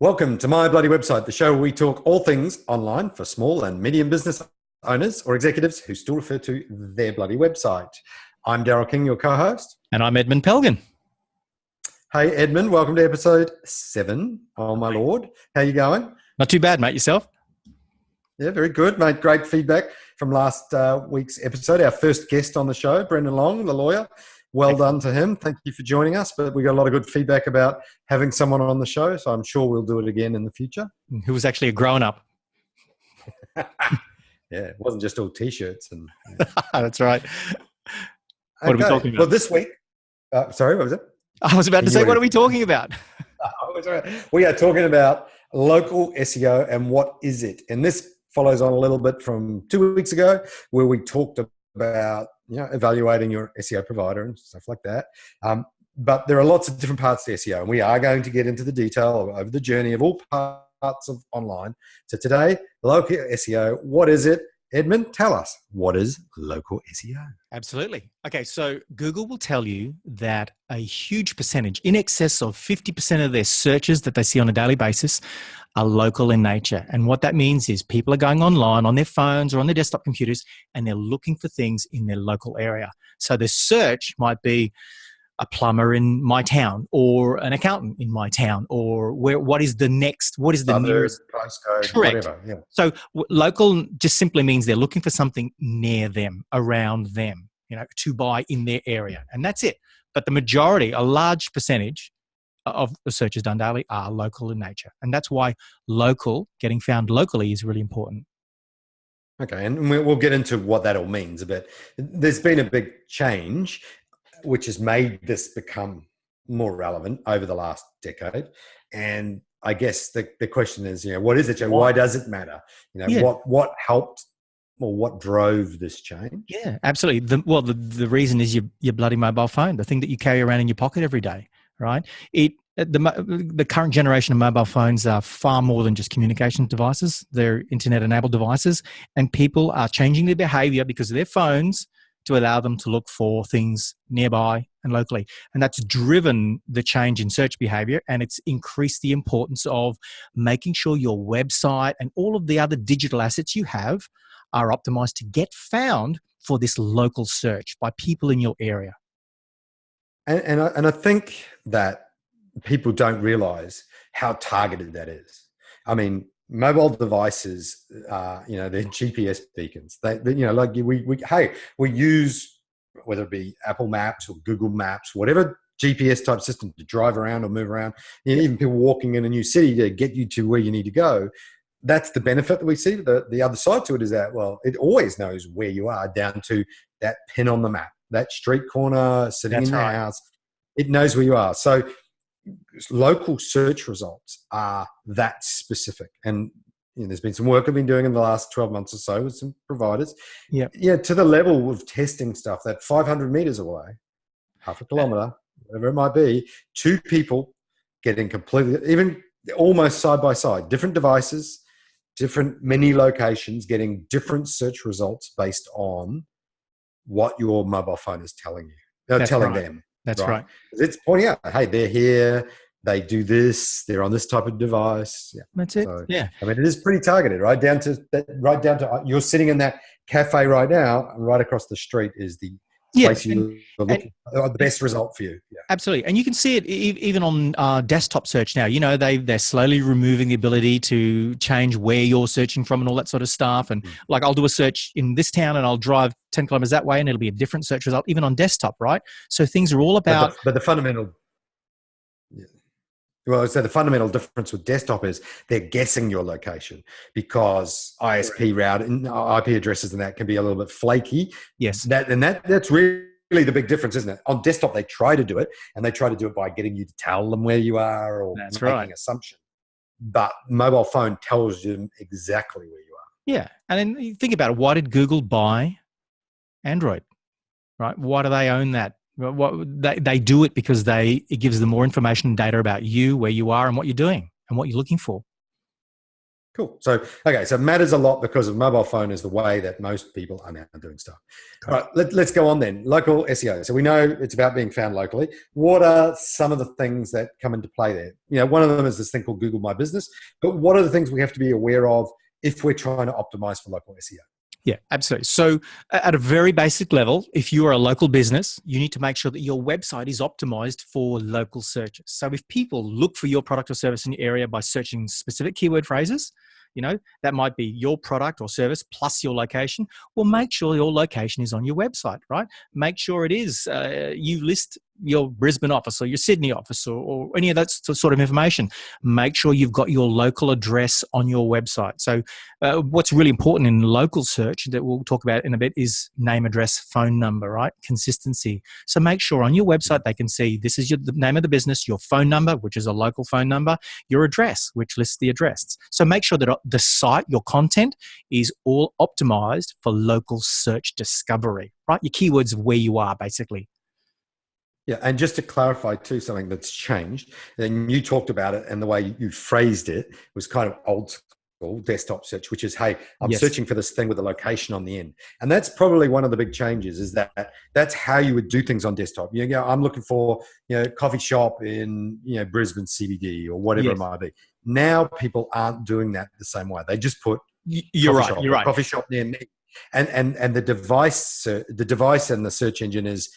Welcome to My Bloody Website, the show where we talk all things online for small and medium business owners or executives who still refer to their bloody website. I'm Daryl King, your co-host. And I'm Edmund Pelgan. Hey, Edmund, welcome to episode 7. Oh, my Lord. How you going? Not too bad, mate. Yourself? Yeah, very good, mate. Great feedback from last week's episode. Our first guest on the show, Brendan Long, the lawyer. Well done to him. Thank you for joining us. But we got a lot of good feedback about having someone on the show, so I'm sure we'll do it again in the future. Who was actually a grown-up. Yeah, it wasn't just all T-shirts. And That's right. What are we talking about? Well, this week, sorry, what was it? I was about to say, what are we talking about? We are talking about local SEO and what is it? And this follows on a little bit from 2 weeks ago where we talked about evaluating your SEO provider and stuff like that. But there are lots of different parts to SEO, and we are going to get into the detail over the journey of all parts of online. So today, local SEO, what is it? Edmund, tell us, what is local SEO? Absolutely. Okay, so Google will tell you that a huge percentage, in excess of 50% of their searches that they see on a daily basis are local in nature. And what that means is people are going online on their phones or on their desktop computers and they're looking for things in their local area. So the search might be a plumber in my town or an accountant in my town or what is the next, what is the nearest postcode, correct. Whatever. Yeah. So local just simply means they're looking for something near them, around them, to buy in their area. And that's it. But the majority, a large percentage of the searches done daily are local in nature. And that's why getting found locally is really important. Okay. And we'll get into what that all means. But there's been a big change which has made this become more relevant over the last decade. And I guess the question is, what is it? Why does it matter? What helped or what drove this change? Yeah, absolutely. The reason is your bloody mobile phone, the thing that you carry around in your pocket every day, right? The current generation of mobile phones are far more than just communication devices. They're internet-enabled devices, and people are changing their behavior because of their phones to allow them to look for things nearby and locally. And that's driven the change in search behavior, and it's increased the importance of making sure your website and all of the other digital assets you have are optimized to get found for this local search by people in your area. And I think that people don't realize how targeted that is. I mean, mobile devices, they're GPS beacons. We use, whether it be Apple Maps or Google Maps, whatever GPS type system to drive around or move around. Even people walking in a new city to get you to where you need to go. That's the benefit that we see. The other side to it is that, it always knows where you are down to that pin on the map, that street corner, sitting in your house. It knows where you are. So local search results are that specific. And there's been some work I've been doing in the last 12 months or so with some providers. To the level of testing stuff that 500 meters away, half a kilometer, whatever it might be, two people getting completely, even almost side by side, different devices, different many locations, getting different search results based on what your mobile phone is telling you, telling them. That's right. It's pointing out, hey, they're here, they do this, they're on this type of device. Yeah. That's it. So, yeah. I mean, it is pretty targeted, right down to you're sitting in that cafe right now, and right across the street is the place you're looking for the best result for you. Yeah. Absolutely. And you can see it even on desktop search now. They're slowly removing the ability to change where you're searching from and all that sort of stuff. And like I'll do a search in this town and I'll drive 10 kilometers that way and it'll be a different search result, even on desktop, right? So things are all about... But the fundamental... Yeah. Well, so the fundamental difference with desktop is they're guessing your location because ISP route and IP addresses and that can be a little bit flaky. Yes. That's really the big difference, isn't it? On desktop, they try to do it, and they try to do it by getting you to tell them where you are or making an assumption. But mobile phone tells you exactly where you are. Yeah. And then you think about it. Why did Google buy Android? Right? Why do they own that? They do it because it gives them more information and data about you, where you are, and what you're doing, and what you're looking for. Cool. So, okay, so it matters a lot because of mobile phone is the way that most people are now doing stuff. All Correct. right, let's go on then. Local SEO. So we know it's about being found locally. What are some of the things that come into play there? One of them is this thing called Google My Business, but what are the things we have to be aware of if we're trying to optimize for local SEO? Yeah, absolutely. So, at a very basic level, if you are a local business, you need to make sure that your website is optimized for local searches. So, if people look for your product or service in your area by searching specific keyword phrases, that might be your product or service plus your location. Well, make sure your location is on your website, right? Make sure it is. You list your Brisbane office or your Sydney office or any of that sort of information. Make sure you've got your local address on your website. So what's really important in local search that we'll talk about in a bit is name, address, phone number, right? Consistency. So make sure on your website they can see this is the name of the business, your phone number, which is a local phone number, your address, which lists the address. So make sure that the site, your content is all optimized for local search discovery, right? Your keywords of where you are, basically. Yeah, and just to clarify too, something that's changed, and you talked about it, and the way you phrased it was kind of old school desktop search, which is, hey, I'm Yes. searching for this thing with a location on the end. And that's probably one of the big changes, is that that's how you would do things on desktop. I'm looking for, coffee shop in, Brisbane CBD or whatever it Yes. might be. Now people aren't doing that the same way. They just put You're coffee right. shop You're or right. coffee shop near me. And the device and the search engine is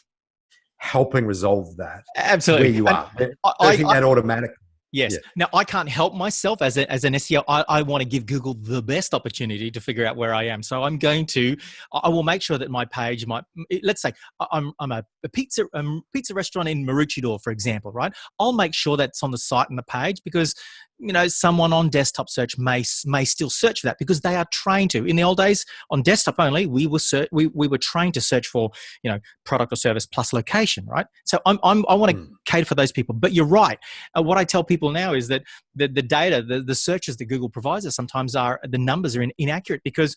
helping resolve that where Absolutely. you And are. They're I, working that automatically. Yes. Yeah. Now, I can't help myself as an SEO. I want to give Google the best opportunity to figure out where I am. So I will make sure that my page let's say I'm a pizza restaurant in Maroochydore, for example, right? I'll make sure that's on the site and the page because, someone on desktop search may still search for that because they are trained to. In the old days, on desktop only, we were trained to search for, product or service plus location, right? So I want to cater for those people. But you're right. What I tell people now is that the data, the searches that Google provides us sometimes the numbers are inaccurate because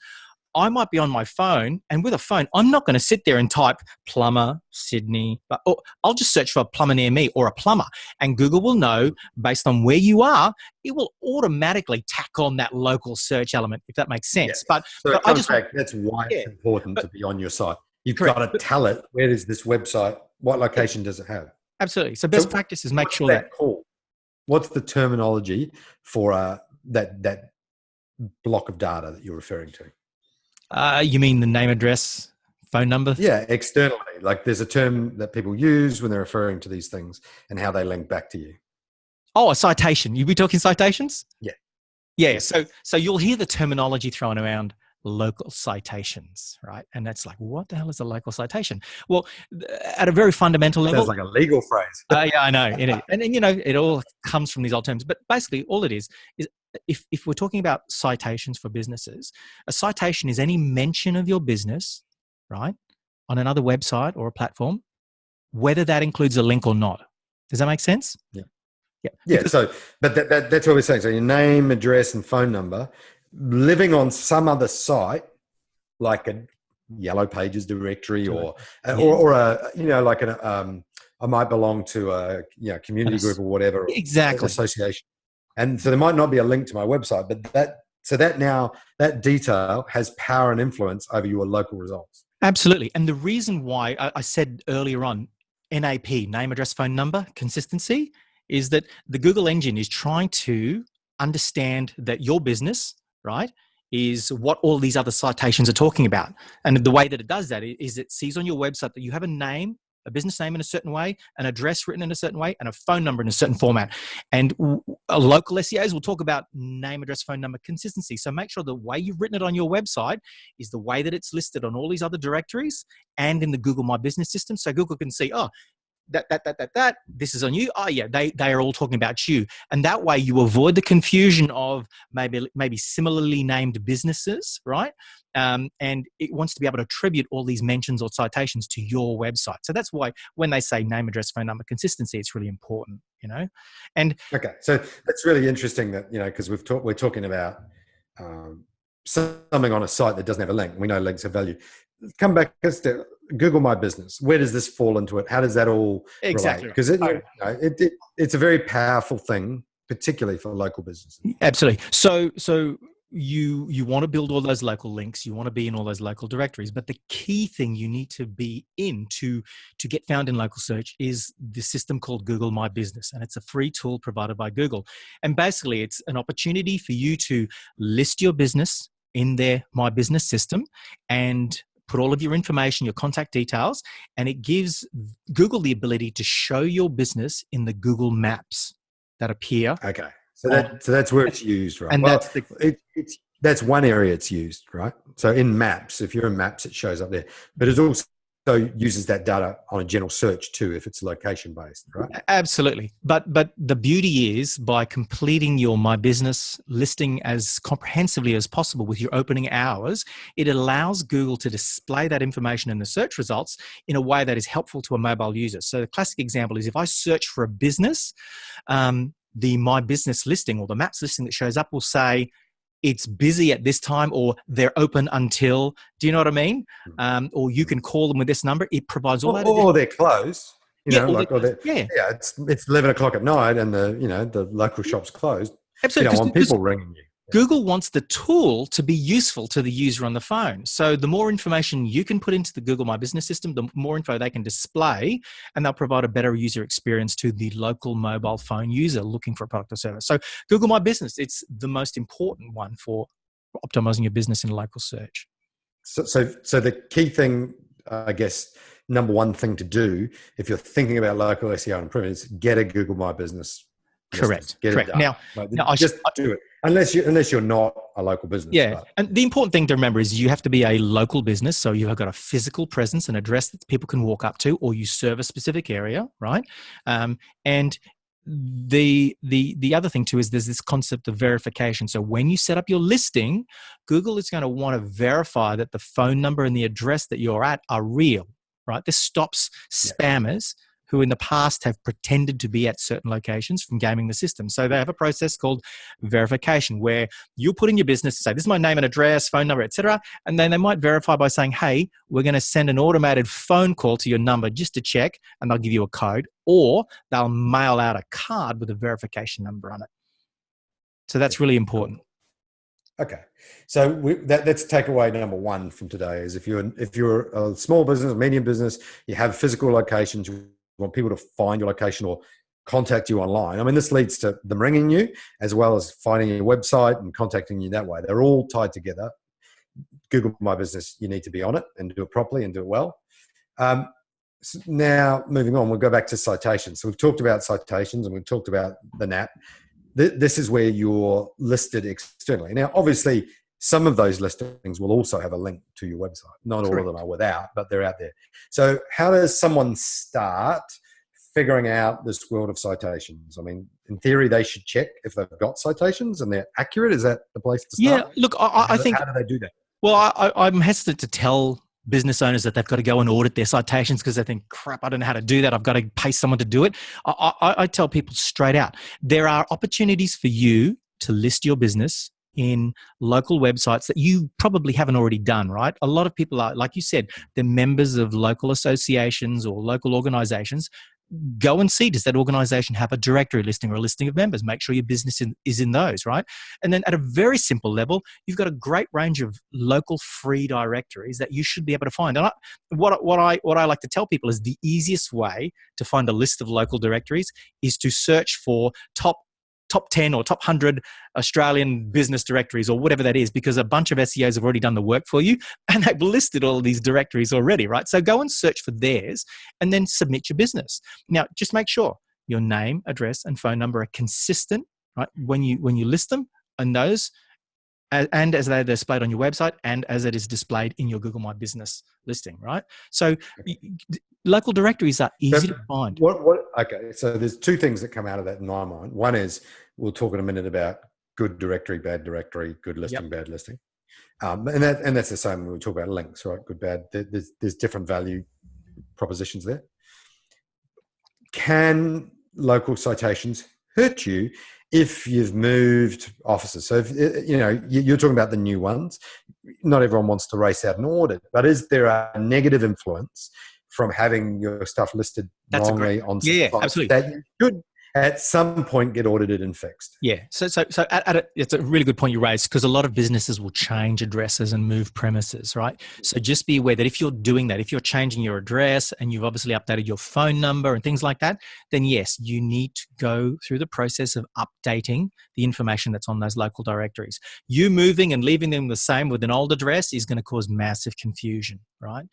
I might be on my phone, and with a phone, I'm not going to sit there and type plumber, Sydney, or I'll just search for a plumber near me or a plumber, and Google will know based on where you are, it will automatically tack on that local search element, if that makes sense. Yes. So it I comes just back. That's why yeah, it's important but to be on your site. You've got correct, to tell it, where is this website? What yeah, location does it have? absolutely. So best So practice is make what's sure that that called? What's the terminology for that block of data that you're referring to? you mean the name, address, phone number. Yeah, externally. Like there's a term that people use when they're referring to these things and how they link back to you. Oh, a citation. You be talking citations? Yeah. Yeah. Yes. So you'll hear the terminology thrown around, local citations, right? And that's like, what the hell is a local citation? Well, at a very fundamental Sounds level, like a legal phrase. yeah, I know. And it all comes from these old terms. But basically, all it is if we're talking about citations for businesses, a citation is any mention of your business, right, on another website or a platform, whether that includes a link or not. Does that make sense? Yeah. Yeah. Yeah. So, but that's what we're saying. So your name, address, and phone number, living on some other site, like a Yellow Pages directory or a, like I might belong to a community group or whatever, Exactly. association. And so there might not be a link to my website, but that detail has power and influence over your local results. Absolutely. And the reason why I said earlier on, NAP, name, address, phone number, consistency, is that the Google engine is trying to understand that your business, right, is what all these other citations are talking about. And the way that it does that is it sees on your website that you have a business name in a certain way, an address written in a certain way, and a phone number in a certain format. And local SEOs will talk about name, address, phone number consistency. So make sure the way you've written it on your website is the way that it's listed on all these other directories and in the Google My Business system. So Google can see, oh, this is on you. Oh yeah, they are all talking about you, and that way you avoid the confusion of maybe similarly named businesses, right? And it wants to be able to attribute all these mentions or citations to your website. So that's why when they say name, address, phone number, consistency, it's really important, And Okay, so that's really interesting that because we're talking about something on a site that doesn't have a link. We know links have value. Come back to Google My Business. Where does this fall into it? How does that all relate? exactly Because it's a very powerful thing particularly for local businesses? Absolutely. So you want to build all those local links. You want to be in all those local directories. But the key thing you need to be in to get found in local search is the system called Google My Business, and it's a free tool provided by Google. And basically, it's an opportunity for you to list your business in their My Business system and put all of your information, your contact details, and it gives Google the ability to show your business in the Google Maps that appear. Okay. So on, that's where it's used, right? and Well, that's the that's one area it's used, right? So in Maps, if you're in Maps, it shows up there. But it also uses that data on a general search too, if it's location based, right? Absolutely. But the beauty is by completing your My Business listing as comprehensively as possible with your opening hours, it allows Google to display that information in the search results in a way that is helpful to a mobile user. So the classic example is if I search for a business, the My Business listing or the Maps listing that shows up will say, it's busy at this time, or they're open until, do you know what I mean? Or you can call them with this number. It provides all that. Or they're closed, Yeah, yeah, it's 11 o'clock at night and the local shop's closed. You absolutely. don't want people ringing you. Google wants the tool to be useful to the user on the phone. So the more information you can put into the Google My Business system, the more info they can display, and they'll provide a better user experience to the local mobile phone user looking for a product or service. So Google My Business, it's the most important one for optimizing your business in local search. So the key thing, I guess, number one thing to do if you're thinking about local SEO improvement is get a Google My Business. Correct. Get Correct. it done. Now Just do it. Unless you're not a local business. Yeah. And the important thing to remember is you have to be a local business. So you have got a physical presence, an address that people can walk up to, or you serve a specific area, right? And the other thing too is there's this concept of verification. So when you set up your listing, Google is going to want to verify that the phone number and the address that you're at are real, right? This stops spammers who in the past have pretended to be at certain locations from gaming the system. So they have a process called verification where you put in your business, say, this is my name and address, phone number, etc. And then they might verify by saying, hey, we're going to send an automated phone call to your number just to check, and they'll give you a code, or they'll mail out a card with a verification number on it. So that's really important. Okay, so that's takeaway number one from today is if you're a small business, medium business, you have physical locations, you want people to find your location or contact you online. I mean, this leads to them ringing you as well as finding your website and contacting you that way. They're all tied together. Google My Business, you need to be on it and do it properly and do it well. So now, moving on, we'll go back to citations. So we've talked about citations and we've talked about the NAP. This is where you're listed externally. Now, obviously, some of those listings will also have a link to your website. Not all of them are without, but they're out there. So how does someone start figuring out this world of citations? I mean, in theory, they should check if they've got citations and they're accurate. Is that the place to start? Yeah, look, I think... How do they do that? Well, I'm hesitant to tell business owners that they've got to go and audit their citations because they think, crap, I don't know how to do that. I've got to pay someone to do it. I tell people straight out, there are opportunities for you to list your business in local websites that you probably haven't already done, right? A lot of people are, like you said, they're members of local associations or local organizations. Go and see, does that organization have a directory listing or a listing of members? Make sure your business is in those, right? And then at a very simple level, you've got a great range of local free directories that you should be able to find. And what I like to tell people is the easiest way to find a list of local directories is to search for top 10 or top 100 Australian business directories or whatever that is, because a bunch of SEOs have already done the work for you and they've listed all of these directories already, right? So go and search for theirs and then submit your business. Now, just make sure your name, address, and phone number are consistent, right? When you list them and those, and as they're displayed on your website and as it is displayed in your Google My Business listing, right? So local directories are easy to find. Okay, so there's two things that come out of that in my mind. One is, we'll talk in a minute about good directory, good listing, bad listing. And that's the same when we talk about links, right? Good, bad. There's different value propositions there. Can local citations hurt you if you've moved offices? So if, you're talking about the new ones. Not everyone wants to race out and audit, but is there a negative influence from having your stuff listed wrongly on absolutely. that you should at some point get audited and fixed. Yeah. It's a really good point you raised, because a lot of businesses will change addresses and move premises, right? So just be aware that if you're doing that, if you're changing your address and you've obviously updated your phone number and things like that, then yes, you need to go through the process of updating the information that's on those local directories. You moving and leaving them the same with an old address is going to cause massive confusion, right?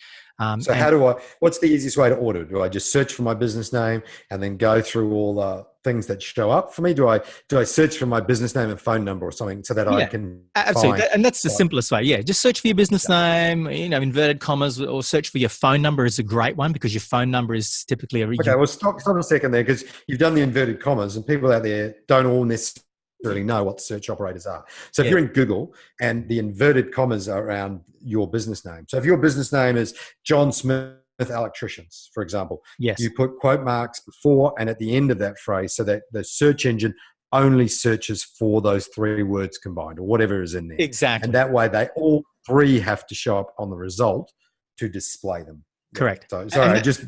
So how do what's the easiest way to audit? Do I just search for my business name and then go through all the things that show up for me? Do I search for my business name and phone number or something so that I can absolutely find? And that's the simplest way. Yeah, just search for your business name, inverted commas, or search for your phone number is a great one, because your phone number is typically Okay, well, stop a second there, because you've done the inverted commas and people out there don't all necessarily know what the search operators are. So if you're in Google and the inverted commas are around your business name. So if your business name is John Smith Electricians, for example, you put quote marks before and at the end of that phrase so that the search engine only searches for those 3 words combined or whatever is in there. Exactly. And that way they all 3 have to show up on the result to display them. Correct. So, sorry, that's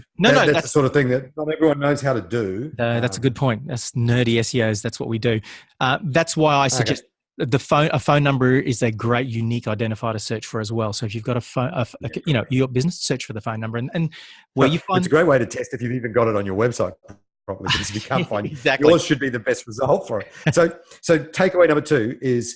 the sort of thing that not everyone knows how to do. That's a good point. That's nerdy SEOs. That's what we do. That's why I suggest a phone number is a great unique identifier to search for as well. So if you've got a phone, your business, search for the phone number, and where you find it's a great way to test if you've even got it on your website properly. Because if you can't find exactly, yours should be the best result for it. So takeaway number 2 is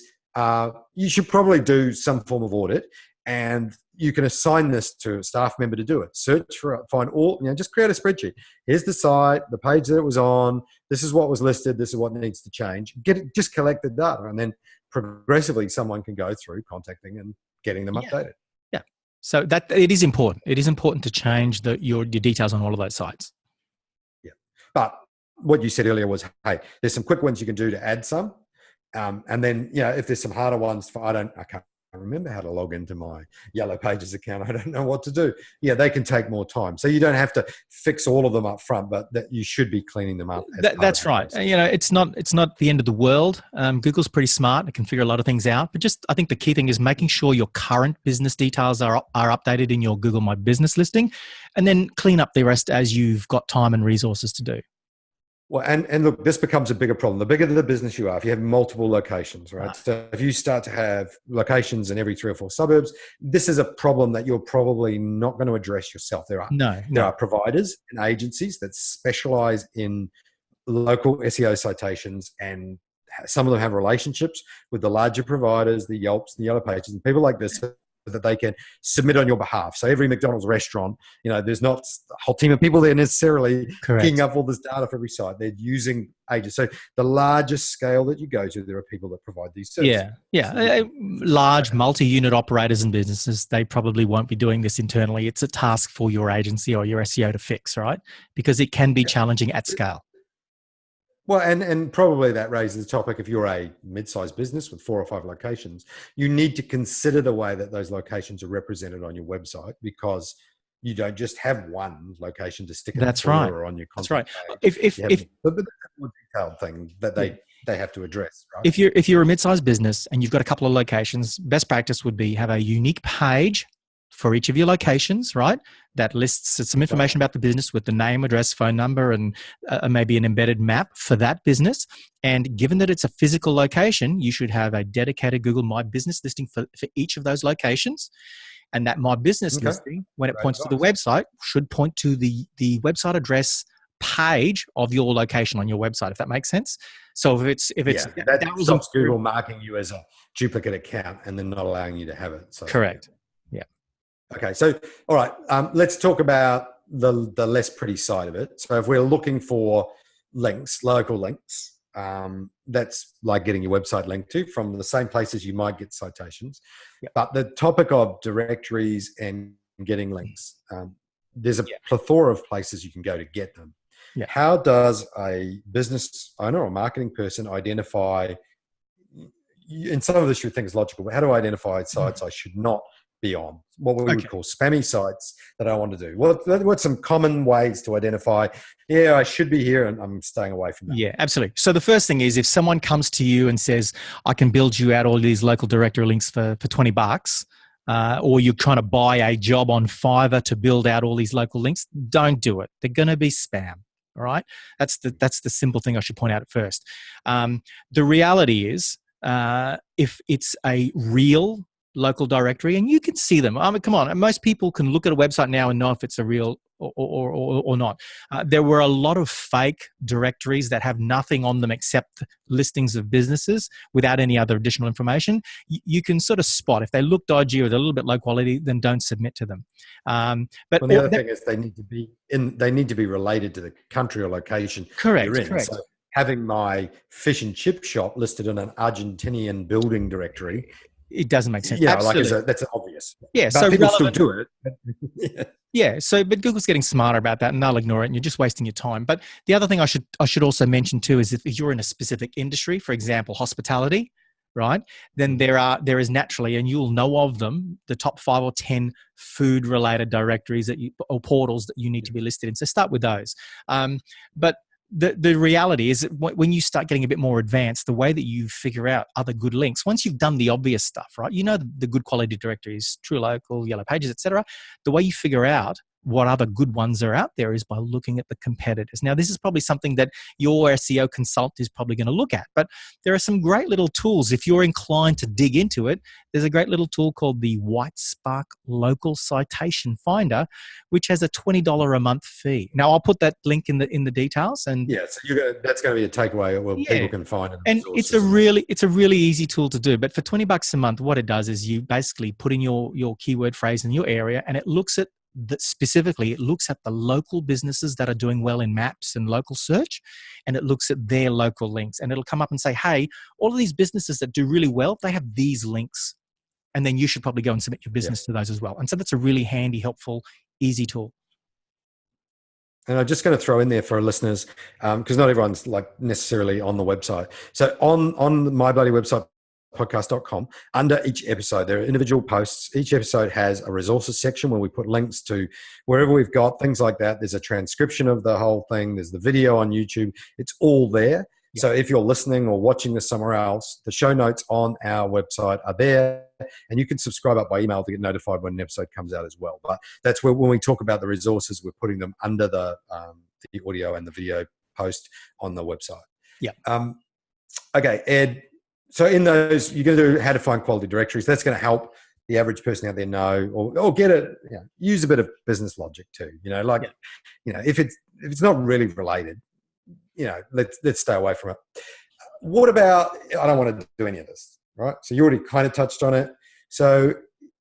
you should probably do some form of audit. And you can assign this to a staff member to do it. Search for it, find all, just create a spreadsheet. Here's the site, the page that it was on. This is what was listed. This is what needs to change. Just collect the data. And then progressively someone can go through contacting and getting them updated. Yeah. So that it is important. It is important to change your details on all of those sites. Yeah. But what you said earlier was, hey, there's some quick ones you can do to add some. And then, if there's some harder ones I can't remember how to log into my Yellow Pages account. I don't know what to do. Yeah, they can take more time. So you don't have to fix all of them up front, but that you should be cleaning them up. That's right. It's not the end of the world. Google's pretty smart. It can figure a lot of things out. But I think the key thing is making sure your current business details are updated in your Google My Business listing, and then clean up the rest as you've got time and resources to do. Well, and look, this becomes a bigger problem. The bigger the business you are, if you have multiple locations, right? So if you start to have locations in every 3 or 4 suburbs, this is a problem that you're probably not going to address yourself. There are providers and agencies that specialize in local SEO citations, and some of them have relationships with the larger providers, the Yelps, the Yellow Pages, and people like this, that they can submit on your behalf. So every McDonald's restaurant, there's not a whole team of people there necessarily picking up all this data for every site. They're using agents. So the largest scale that you go to, there are people that provide these services. Large multi-unit operators and businesses, they probably won't be doing this internally. It's a task for your agency or your SEO to fix, right? Because it can be challenging at scale. Well, and probably that raises the topic, if you're a mid-sized business with 4 or 5 locations, you need to consider the way that those locations are represented on your website, because you don't just have one location to stick it or on your content page. That's right. But that's a more detailed thing that they have to address, right? If you're a mid-sized business and you've got a couple of locations, best practice would be have a unique page for each of your locations, right? That lists some information about the business with the name, address, phone number, and maybe an embedded map for that business. And given that it's a physical location, you should have a dedicated Google My Business listing for each of those locations. And that My Business listing, when it points to the website, should point to the website address page of your location on your website, if that makes sense. So if it's that stops Google marking you as a duplicate account and then not allowing you to have it. So, correct. Okay, so all right, let's talk about the less pretty side of it. So if we're looking for links, local links, that's like getting your website linked to from the same places you might get citations. But the topic of directories and getting links, there's a plethora of places you can go to get them. How does a business owner or marketing person identify, and some of this you think is logical, but how do I identify sites I should not be on, what we would call spammy sites that I want to do? What's some common ways to identify, I should be here and I'm staying away from that? Yeah, absolutely. So the first thing is, if someone comes to you and says, I can build you out all these local directory links for $20, or you're trying to buy a job on Fiverr to build out all these local links, don't do it. They're going to be spam. All right, that's the simple thing I should point out at first. The reality is, if it's a real local directory, and you can see them. I mean, come on, most people can look at a website now and know if it's a real or not. There were a lot of fake directories that have nothing on them except listings of businesses without any other additional information. You can sort of spot if they look dodgy or they're a little bit low quality, then don't submit to them. But Well, the other thing is they need to be related to the country or location you're correct, in. correct. So having my fish and chip shop listed in an Argentinian building directory, It doesn't make sense. you know, Absolutely. that's obvious. Yeah. But So people still relevant. do it. Yeah. So, but Google's getting smarter about that, and they'll ignore it, and you're just wasting your time. But the other thing I should also mention too is if you're in a specific industry, for example, hospitality, right? Then there is naturally, and you'll know of them, the top 5 or 10 food related directories or portals that you need to be listed in. So start with those. But the reality is that when you start getting a bit more advanced, the way that you figure out other good links, once you've done the obvious stuff, right? You know the good quality directories, True Local, Yellow Pages, etc. The way you figure out what other good ones are out there is by looking at the competitors. Now, this is probably something that your SEO consultant is probably going to look at, but there are some great little tools. If you're inclined to dig into it, there's a great little tool called the White Spark Local Citation Finder, which has a $20 a month fee. Now, I'll put that link in the details. And Yeah, so that's going to be a takeaway where yeah, people can find it. and it's a really easy tool to do. But for $20 a month, what it does is you basically put in your keyword phrase in your area, and it looks at specifically, it looks at the local businesses that are doing well in maps and local search, and it looks at their local links, and it'll come up and say, hey, all of these businesses that do really well, they have these links, and then you should probably go and submit your business to those as well. And so that's a really handy, helpful, easy tool. And I'm just going to throw in there for our listeners, because not everyone's like necessarily on the website. So on my bloody website, podcast.com, under each episode, there are individual posts. Each episode has a resources section where we put links to wherever we've got, things like that. There's a transcription of the whole thing. There's the video on YouTube. It's all there. Yeah. So if you're listening or watching this somewhere else, the show notes on our website are there, and you can subscribe up by email to get notified when an episode comes out as well. But that's where, when we talk about the resources, we're putting them under the audio and the video post on the website. Yeah. Okay, Ed. So in those, you're going to do how to find quality directories. That's going to help the average person out there know, or get it. You know, use a bit of business logic too. You know, like, you know, if it's not really related, you know, let's stay away from it. What about? I don't want to do any of this, right? So you already kind of touched on it. So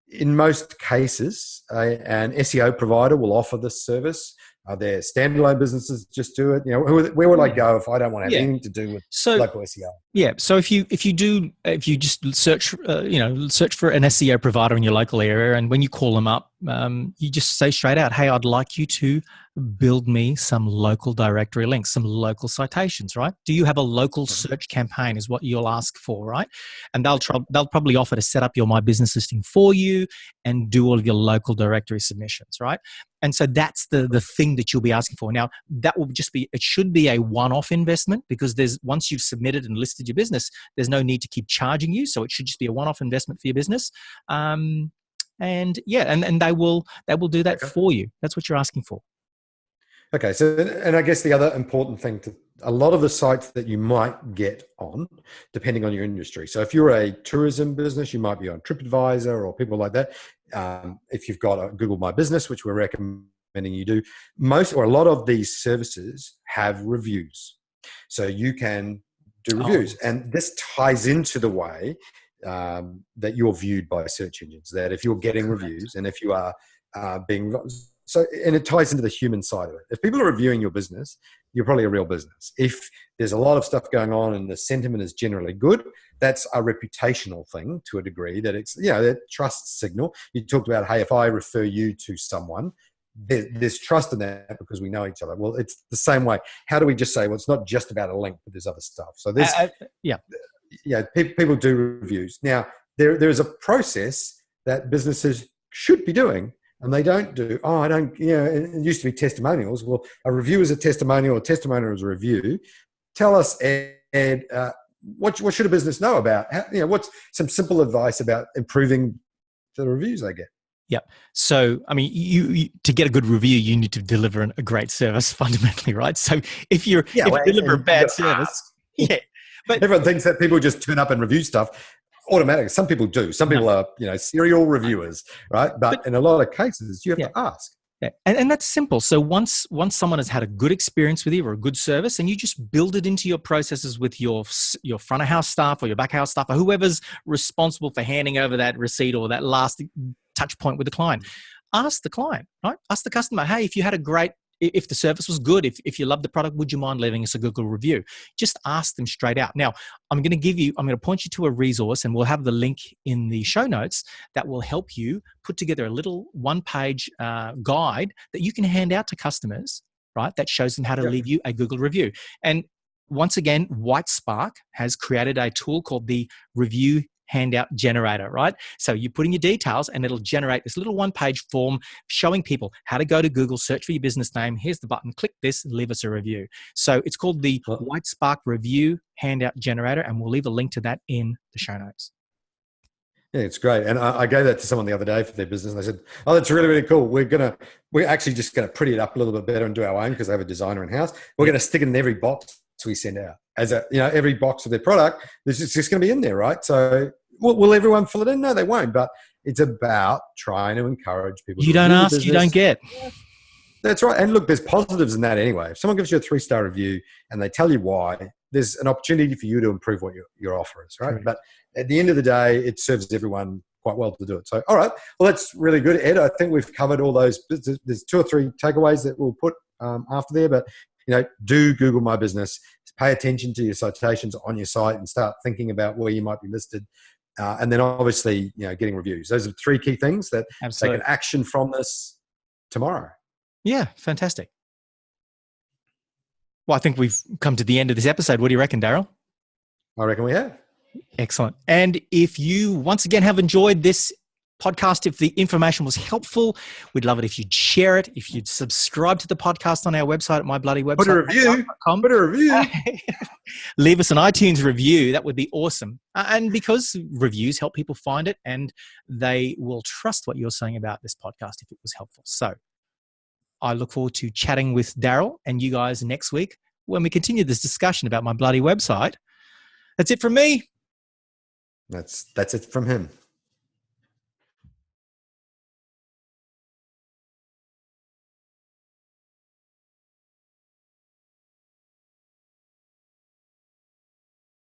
in most cases, an SEO provider will offer this service. Their standalone businesses just do it. You know, where would I go if I don't want to have anything to do with local SEO? Yeah. So if you just search for an SEO provider in your local area, and when you call them up, you just say straight out, "Hey, I'd like you to build me some local directory links, some local citations." Right? Do you have a local search campaign? Is what you'll ask for, right? And they'll probably offer to set up your My Business listing for you and do all of your local directory submissions, right? And so that's the thing that you'll be asking for. Now, that will just be, it should be a one-off investment, because once you've submitted and listed your business, there's no need to keep charging you. So it should just be a one-off investment for your business. And they will do that for you. That's what you're asking for. Okay. So, and I guess the other important thing a lot of the sites that you might get on, depending on your industry. So if you're a tourism business, you might be on TripAdvisor or people like that. If you've got a Google My Business, which we're recommending you do, a lot of these services have reviews. So you can do reviews. And this ties into the way that you're viewed by search engines, that if you're getting reviews and if you are being... So, and it ties into the human side of it. If people are reviewing your business, you're probably a real business. If there's a lot of stuff going on and the sentiment is generally good, that's a reputational thing to a degree, that it's, you know, that trust signal. You talked about, hey, if I refer you to someone, there's trust in that because we know each other. Well, it's the same way. How do we just say, well, it's not just about a link, but there's other stuff. So there's, people do reviews. Now, there is a process that businesses should be doing, and they don't do. Oh, I don't, you know, it used to be testimonials. Well, a review is a testimonial, a testimonial is a review. Tell us, Ed, what should a business know about? What's some simple advice about improving the reviews they get? Yep. So, I mean, you to get a good review, you need to deliver a great service fundamentally, right? So, Yeah, if well, you deliver a and you bad got to service, ask. yeah, but Everyone thinks that people just turn up and review stuff automatically. Some people do. Some no, people are, serial reviewers, right? But but in a lot of cases, you have yeah. to ask. Yeah. And that's simple. So once someone has had a good experience with you or a good service, and you just build it into your processes with your front of house staff or your back of house staff or whoever's responsible for handing over that receipt or that last touch point with the client, ask the client, right? Ask the customer, hey, if you had a great, if the service was good, if you loved the product, would you mind leaving us a Google review? Just ask them straight out. Now, I'm going to point you to a resource, and we'll have the link in the show notes that will help you put together a little one-page guide that you can hand out to customers, right? That shows them how to Yep. leave you a Google review. And once again, Whitespark has created a tool called the Review Handout Generator, right? So you put in your details and it'll generate this little one-page form showing people how to go to Google, search for your business name. Here's the button, click this, leave us a review. So it's called the Well, Whitespark Review Handout Generator, and we'll leave a link to that in the show notes. yeah, it's great. And I gave that to someone the other day for their business. And they said, oh, that's really, really cool. We're actually just going to pretty it up a little bit better and do our own because they have a designer in house. We're going to stick it in every box we send out every box of their product. This is just going to be in there, right? So will everyone fill it in? No, they won't. But it's about trying to encourage people You to don't review the ask, you don't business. get. That's right. And look, there's positives in that anyway. If someone gives you a 3-star review and they tell you why, there's an opportunity for you to improve what your offer is, right? Correct. But at the end of the day, it serves everyone quite well to do it. So, all right. Well, that's really good, Ed. I think we've covered all those. There's 2 or 3 takeaways that we'll put after there. But, do Google My Business. Pay attention to your citations on your site and start thinking about where you might be listed. And then obviously, getting reviews. Those are 3 key things that they can action from this tomorrow. Yeah, fantastic. Well, I think we've come to the end of this episode. What do you reckon, Daryl? I reckon we have. Excellent. And if you, once again, have enjoyed this podcast, if the information was helpful, we'd love it if you'd share it, if you'd subscribe to the podcast on our website at mybloodywebsite.com. Put a review. Put a review. Leave us an iTunes review. That would be awesome. And because reviews help people find it and they will trust what you're saying about this podcast if it was helpful. So I look forward to chatting with Daryl and you guys next week when we continue this discussion about My Bloody Website. That's it from me. That's it from him.